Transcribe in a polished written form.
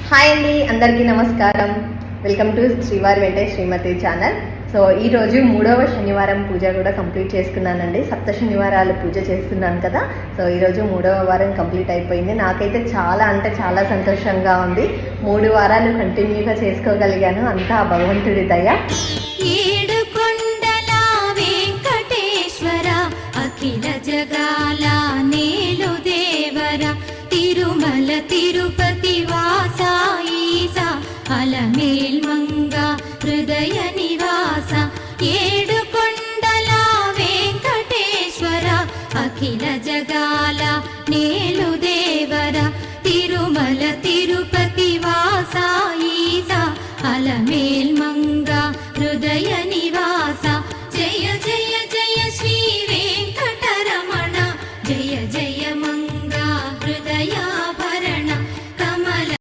Hi అండి, అందరికీ నమస్కారం. వెల్కమ్ టు శ్రీవారి వెంటే శ్రీమతి ఛానల్. సో ఈరోజు 3వ శనివారం పూజ కూడా కంప్లీట్ చేసుకున్నానండి. సప్త శనివారాలు పూజ చేస్తున్నాను కదా. సో ఈరోజు 3వ వారం కంప్లీట్ అయిపోయింది. నాకైతే చాలా అంటే చాలా సంతోషంగా ఉంది. 3 వారాలు కంటిన్యూగా చేసుకోగలిగాను. అంతా భగవంతుడి దయ.